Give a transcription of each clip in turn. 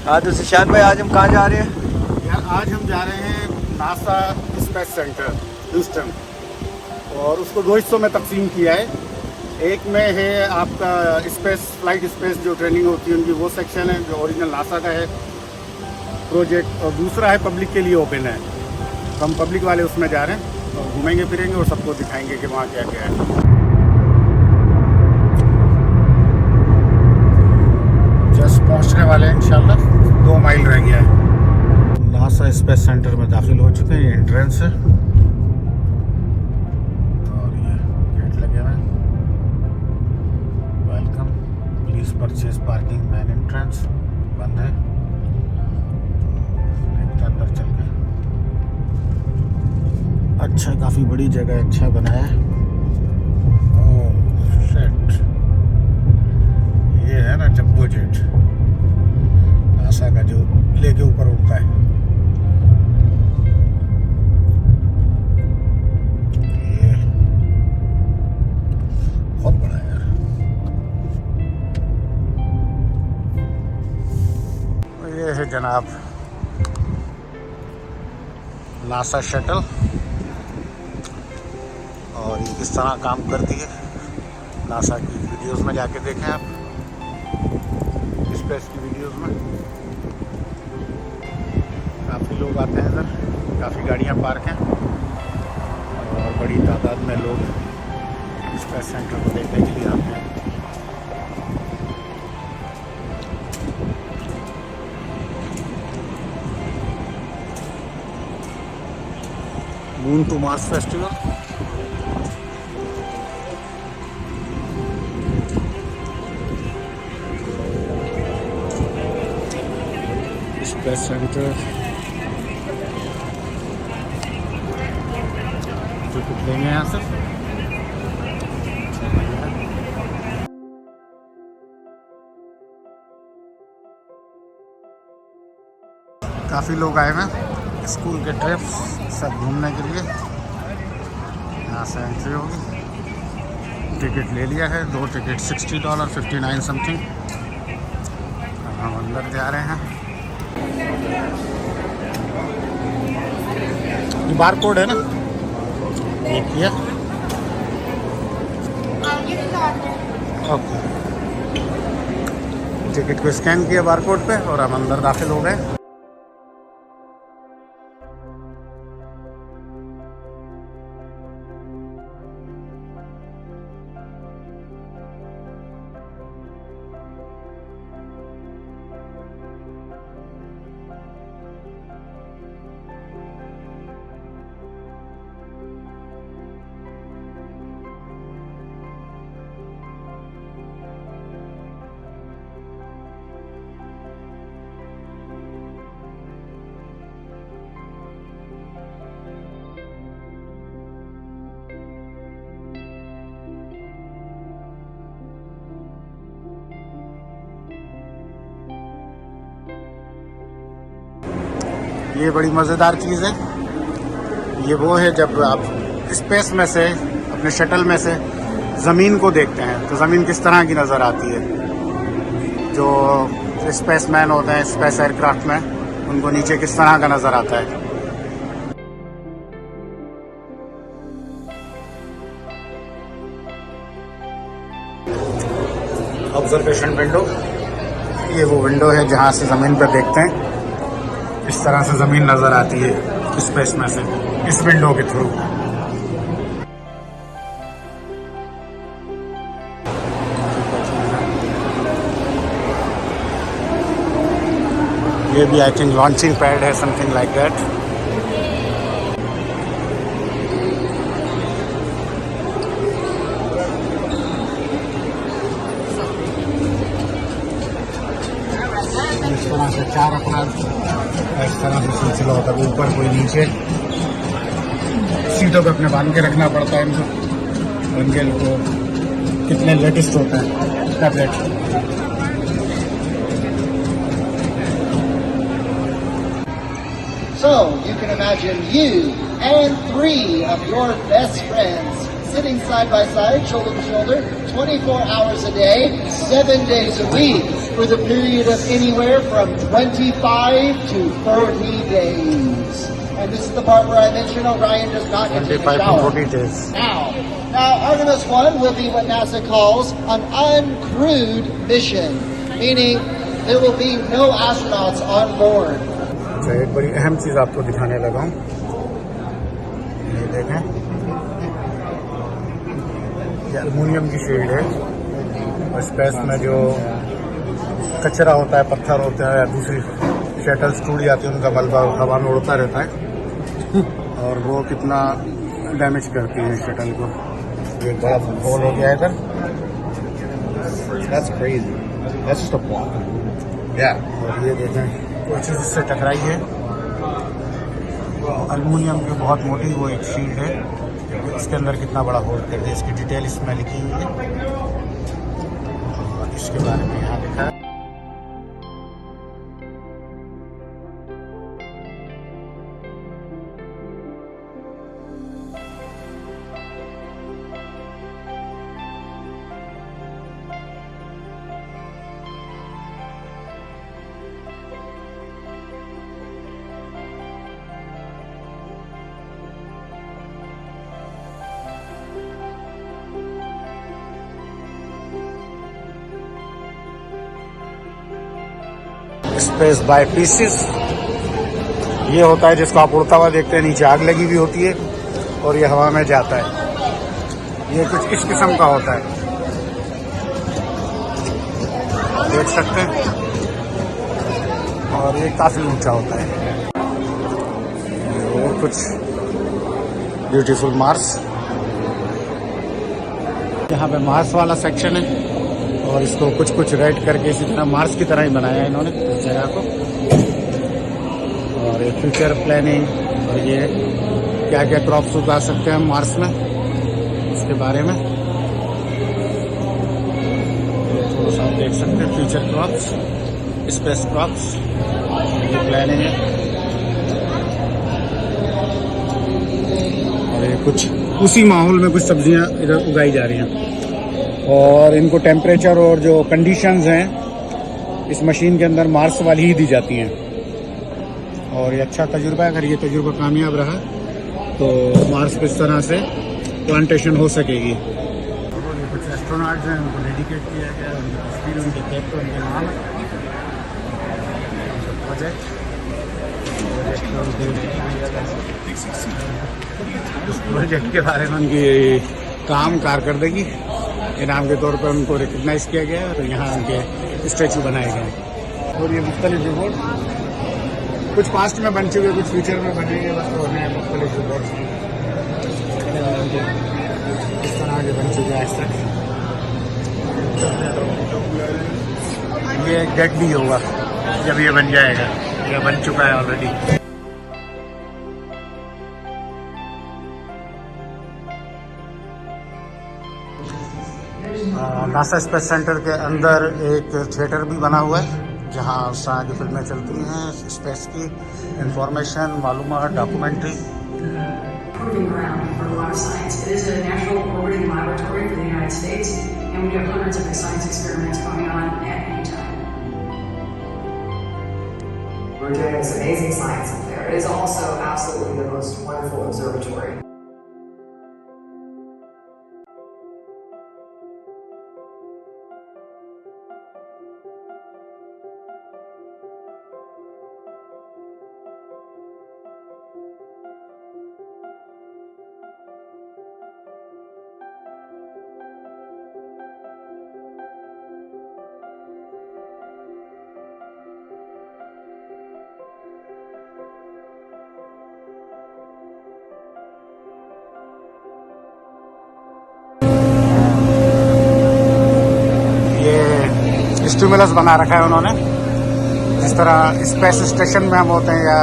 हाँ तो सुशांत भाई आज हम कहाँ जा रहे हैं? यार आज हम जा रहे हैं नासा स्पेस सेंटर ह्यूस्टन, और उसको दो हिस्सों में तकसीम किया है। एक में है आपका स्पेस फ्लाइट स्पेस जो ट्रेनिंग होती है उनकी, वो सेक्शन है जो ओरिजिनल नासा का है प्रोजेक्ट, और दूसरा है पब्लिक के लिए ओपन है। तो हम पब्लिक वाले उसमें जा रहे हैं और घूमेंगे फिरेंगे और सबको दिखाएंगे कि वहाँ क्या क्या है। जस्ट पहुँचने वाले हैं इंशाल्लाह, 2 माइल रह गया है। नासा स्पेस सेंटर में दाखिल हो चुके हैं, ये एंट्रेंस है और ये गेट लगे हुए हैं। Welcome, please purchase parking man entrance, बंद है तो देखते हैं अंदर चल के। अच्छा, काफ़ी बड़ी जगह, अच्छा बनाया है। ओह शिट, ये है ना जंबो जेट नासा का जो लेके ऊपर उड़ता है। ये बहुत बड़ा है यार। ये है जनाब नासा शटल, और ये किस तरह काम करती है नासा की वीडियोस में जाके देखें आप, स्पेस की वीडियोस में। काफ़ी लोग आते हैं इधर, काफ़ी गाड़ियां पार्क हैं और बड़ी तादाद में लोग स्पेस सेंटर को देखने के लिए आते हैं। Moon to Mars festival. Space centre ticket लेंगे यहाँ से। काफ़ी लोग आए हैं स्कूल के ट्रिप्स सब घूमने के लिए। यहाँ से एंट्री होगी, टिकट ले लिया है, 2 टिकट $60, 59 समथिंग। हम अंदर जा रहे हैं। ये बार कोड है ना, ये किया ओके। टिकट को स्कैन किया बार कोड पे और हम अंदर दाखिल हो गए। ये बड़ी मज़ेदार चीज़ है। ये वो है जब आप स्पेस में से, अपने शटल में से ज़मीन को देखते हैं तो ज़मीन किस तरह की नज़र आती है। जो स्पेसमैन होते हैं स्पेस एयरक्राफ्ट में, उनको नीचे किस तरह का नज़र आता है। ऑब्जर्वेशन विंडो, ये वो विंडो है जहाँ से ज़मीन पर देखते हैं, इस तरह से ज़मीन नज़र आती है स्पेस में से, इस विंडो के थ्रू। ये भी आई थिंक लॉन्चिंग पैड है, समथिंग लाइक दैट। इस तरह से 4 अफराद, इस तरह से सिलसिला होता है, ऊपर कोई नीचे, सीटों पे अपने बांध के रखना पड़ता है इनको। उनके को कितने लेटेस्ट होते हैं tablet. So you can imagine you and 3 of your best friends sitting side by side, shoulder to shoulder, 24 hours a day, 7 days a week. for the period of anywhere from 25 to 40 days. And this is the part where I mentioned Orion does not get to take a 25 to shower. 40 days. Now, Artemis 1 will be what NASA calls an uncrewed mission, meaning there will be no astronauts on board. अच्छा, एक बड़ी अहम चीज़ आपको दिखाने लगा हूँ, ये देखें, ये एल्युमिनियम की शील्ड है और स्पेस में जो कचरा होता है, पत्थर होते हैं या दूसरी शटल्स टूट जाती है, उनका मलबा हवा में उड़ता रहता है और वो कितना डैमेज करती है शटल को। ये बड़ा होल हो गया इधर। That's crazy. That's just a block. Yeah. और ये देखें, कोई चीज़ इससे टकराई है, एल्युमिनियम की बहुत मोटी वो एक शील्ड है, इसके अंदर कितना बड़ा होल कर दिया, इसकी डिटेल इसमें लिखी हुई है और इसके बारे में यहाँ लिखा है। स्पेस बाय पीसेस, ये होता है जिसको आप उड़ता हुआ देखते हैं, नीचे आग लगी हुई होती है और ये हवा में जाता है। ये कुछ इस किस्म का होता है, देख सकते हैं, और ये काफी ऊंचा होता है। और कुछ ब्यूटीफुल मार्स, यहाँ पे मार्स वाला सेक्शन है और इसको कुछ कुछ रेड करके इसी तरह मार्स की तरह ही बनाया है इन्होंने इस जगह को। और ये फ्यूचर प्लानिंग और ये क्या क्या क्रॉप्स उगा सकते हैं हम मार्स में, इसके बारे में थोड़ा सा देख सकते हैं। फ्यूचर क्रॉप्स, स्पेस क्रॉप्स, ये प्लानिंग है। और ये कुछ उसी माहौल में कुछ सब्जियां इधर उगाई जा रही हैं और इनको टेम्परेचर और जो कंडीशंस हैं इस मशीन के अंदर मार्स वाली ही दी जाती हैं। और ये अच्छा तजुर्बा है, अगर ये तजुर्बा कामयाब रहा तो मार्स को इस तरह से प्लांटेशन हो सकेगी। और ये कुछ एस्ट्रोनॉट्स हैं, उनको डेडिकेट किया गया, उनकी तस्वीर, उनके कैप पर उनके नाम प्रोजेक्ट उस प्रोजेक्ट के बारे में उनकी काम कारकर्दगी इनाम के तौर पर उनको रिकग्नाइज किया गया और यहाँ उनके स्टैचू बनाए गए। और ये मुख्तलिफ रिपोर्ट कुछ पास्ट में बन चुके, कुछ फ्यूचर में बनेंगे, बस तो नए मुख्तलिफ रिपोर्ट इस तरह के बन चुके हैं आज तक। ये डेड भी होगा जब ये बन जाएगा, ये बन चुका है ऑलरेडी। नासा स्पेस सेंटर के अंदर एक थिएटर भी बना हुआ है जहां उस तरह की फिल्में चलती हैं, स्पेस की इंफॉर्मेशन, मालूमात, documentary. Proving ground for a lot of science. It is a national orbiting laboratory for the United States, and we have hundreds of science experiments going on at any time. We're doing this amazing science up there. It is also absolutely the most wonderful observatory. Stimulus बना रखा है उन्होंने, जिस तरह space station में हम होते हैं या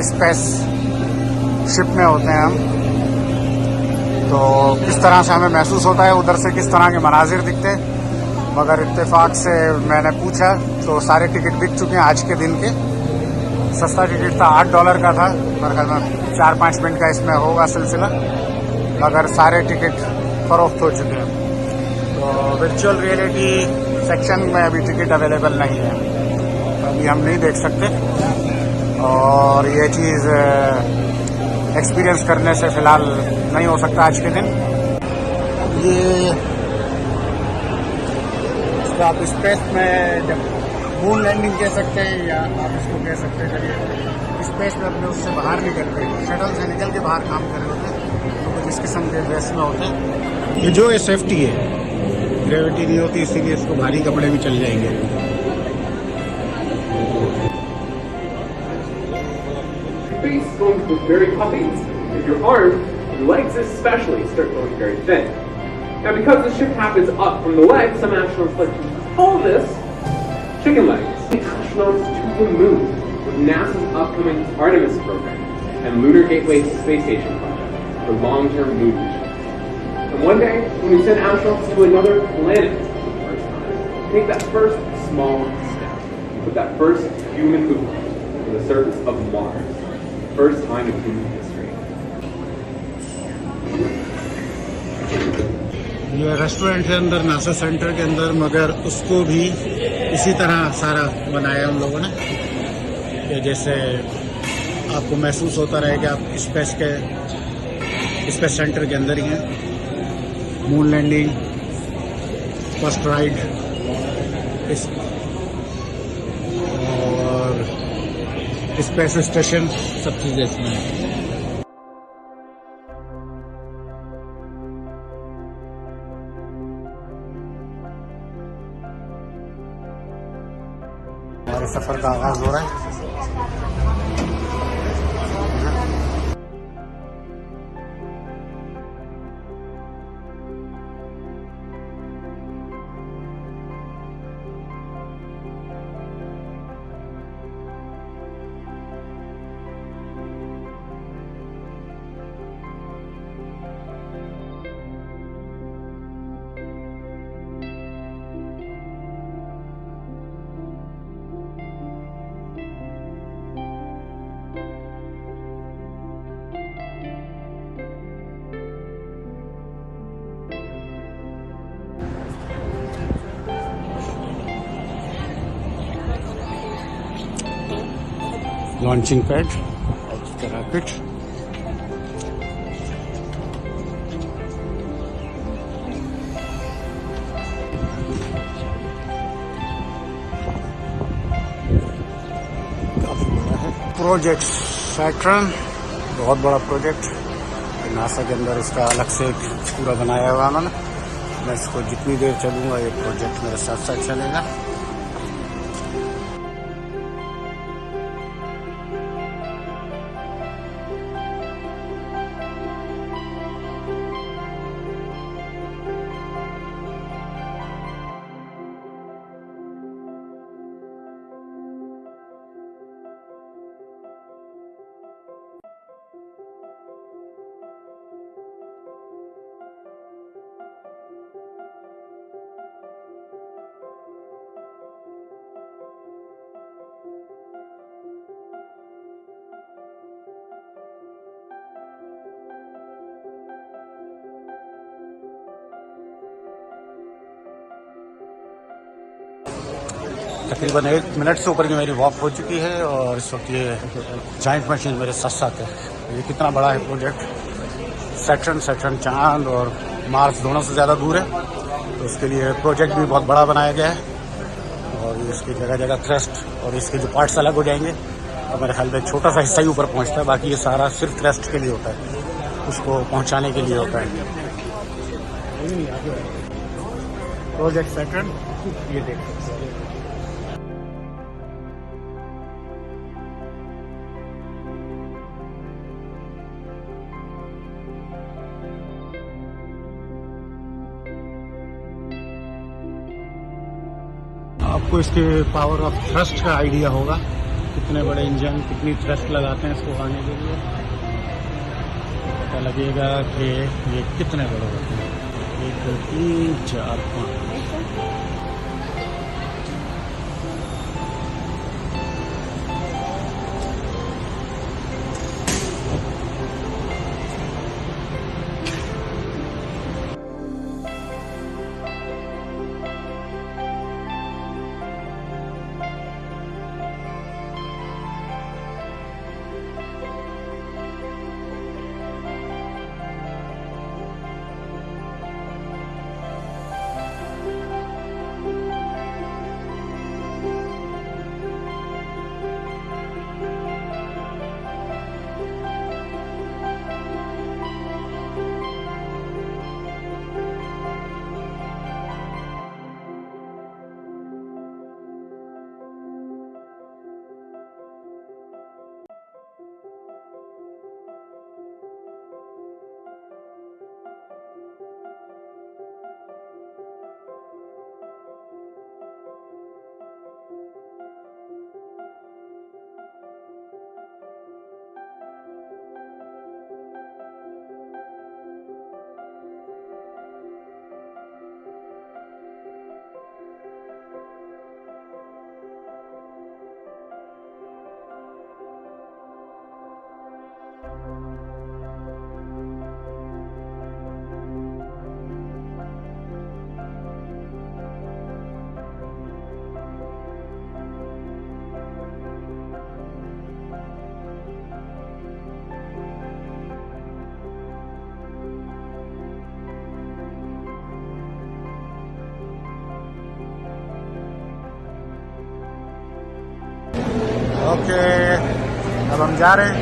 स्पेस शिप में होते हैं हम, तो किस तरह से हमें महसूस होता है, उधर से किस तरह के मनाजिर दिखते हैं। मगर इत्तेफाक से मैंने पूछा तो सारे टिकट बिक चुके हैं आज के दिन के। सस्ता टिकट था, $8 का था, मेरे ख्याल में 4-5 मिनट का इसमें होगा सिलसिला, मगर सारे टिकट फरोख्त हो चुके हैं। तो वर्चुअल रियलिटी सेक्शन में अभी टिकट अवेलेबल नहीं है, अभी हम नहीं देख सकते। और ये चीज़ एक्सपीरियंस करने से फ़िलहाल नहीं हो सकता आज के दिन। ये इसको आप स्पेस में जब मून लैंडिंग कह सकते हैं, या आप इसको कह सकते हैं जब स्पेस में अपने उससे बाहर निकल के शटल से निकल के बाहर काम कर रहे होते हैं, तो कुछ इस किस्म के ड्रेस में होते हैं। ये जो है सेफ्टी है, ग्रेविटी नहीं होती, इसीलिए इसको भारी कपड़े भी चल जाएंगे। Face going to look very puffy. If your arms, your legs especially, start going very thin. Now, because the shift happens up from the legs, some astronauts like to call this chicken legs. The astronauts to the moon with NASA's upcoming Artemis program and Lunar Gateway Space Station project for long-term moon mission. And one day, when we send astronauts to another planet for the first time, take that first small step, put that first human movement to the surface of Mars. First time in human history. ये restaurant है अंदर NASA centre के अंदर, मगर उसको भी इसी तरह सारा बनाया हम लोगों ने कि जैसे आपको महसूस होता रहे कि आप स्पेस सेंटर के अंदर ही हैं। मून लैंडिंग, फर्स्ट राइड, और स्पेस स्टेशन, सब चीज़ें इसमें हैं। हमारे सफ़र का आगाज़ हो रहा है। लॉन्चिंग पैड, रॉकेट, काफी बड़ा है प्रोजेक्ट सैटर्न, बहुत बड़ा प्रोजेक्ट नासा के अंदर। इसका अलग से एक पूरा बनाया हुआ है मैंने। मैं इसको जितनी देर चलूँगा ये प्रोजेक्ट मेरे साथ साथ चलेगा। तकरीबन 1 मिनट से ऊपर की मेरी वॉक हो चुकी है और इस वक्त ये जाइंट मशीन मेरे साथ साथ है। ये कितना बड़ा है प्रोजेक्ट। सैटर्न चांद और मार्स दोनों से ज़्यादा दूर है, तो उसके लिए प्रोजेक्ट भी बहुत बड़ा बनाया गया है। और इसकी जगह जगह थ्रस्ट और इसके जो पार्ट्स अलग हो जाएंगे, तो मेरे ख्याल में एक छोटा सा हिस्सा ही ऊपर पहुँचता है, बाकी ये सारा सिर्फ थ्रस्ट के लिए होता है, उसको पहुँचाने के लिए होता है। प्रोजेक्ट सैटर्न, ये देख सकते हैं। आपको इसके पावर ऑफ थ्रस्ट का आइडिया होगा, कितने बड़े इंजन कितनी थ्रस्ट लगाते हैं इसको आने के लिए। पता लगेगा कि ये कितने बड़े होते हैं। 1 2 3 4 5। ओके, अब हम जा रहे हैं।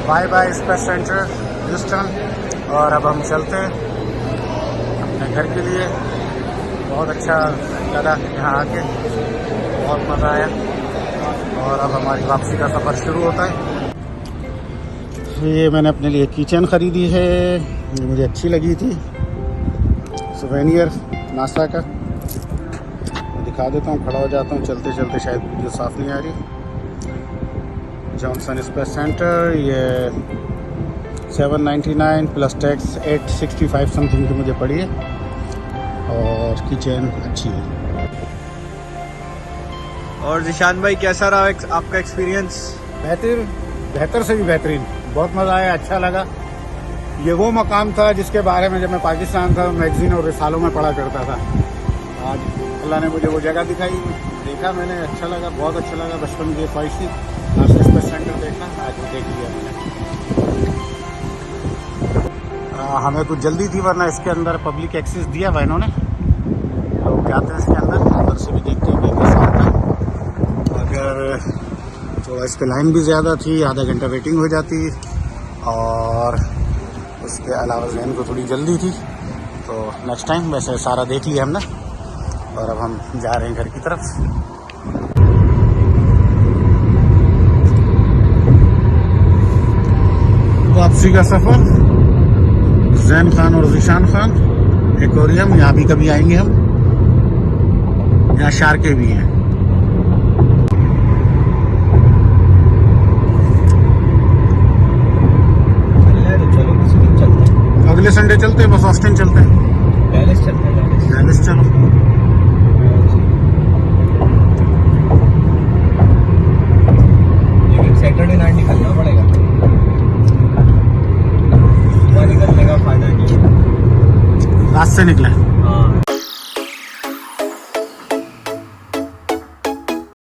Bye bye space centre Houston. और अब हम चलते हैं अपने घर के लिए। बहुत अच्छा लगा यहाँ आके, बहुत मज़ा आया। और अब हमारी वापसी का सफ़र शुरू होता है। ये मैंने अपने लिए किचन ख़रीदी है, ये मुझे अच्छी लगी थी, सुवेनियर नासा का। दिखा देता हूँ, खड़ा हो जाता हूँ चलते चलते, शायद वीडियो साफ नहीं आ रही। जॉनसन स्पेस सेंटर, ये 799 प्लस टैक्स 865 समथिंग की मुझे पड़ी है। और किचन अच्छी है। और जिशान भाई, कैसा रहा आपका एक्सपीरियंस? बेहतर से भी बेहतरीन, बहुत मज़ा आया, अच्छा लगा। ये वो मकाम था जिसके बारे में जब मैं पाकिस्तान था मैगजीन और रिसालों में पढ़ा करता था। आज अल्लाह ने मुझे वो जगह दिखाई, देखा मैंने, अच्छा लगा, बहुत अच्छा लगा। बचपन की ख्वाहिश थी नासा स्पेस सेंटर देखना, आज वो देख लिया मैंने। हमें कुछ जल्दी थी, वरना इसके अंदर पब्लिक एक्सेस दिया हुआ इन्होंने। लोग जाते हैं इसके अंदर से भी देखते हैं कि कैसा होता है। अगर थोड़ा इस पर लाइन भी ज़्यादा थी, आधा घंटा वेटिंग हो जाती। और उसके अलावा जहन को थोड़ी जल्दी थी, तो नेक्स्ट टाइम वैसे सारा देख लिया हमने। और अब हम जा रहे हैं घर की तरफ। वापसी का सफ़र, जैन खान और ज़ीशान खान एक्वेरियम, यहाँ भी कभी आएंगे हम। यहाँ शार्कें भी हैं। अगले संडे चलते हैं, बस ऑस्टिन चलते हैं, पैलेस चलते हैं। पैलेस चलो। लेकिन सैटरडे नाइट निकलना पड़ेगा।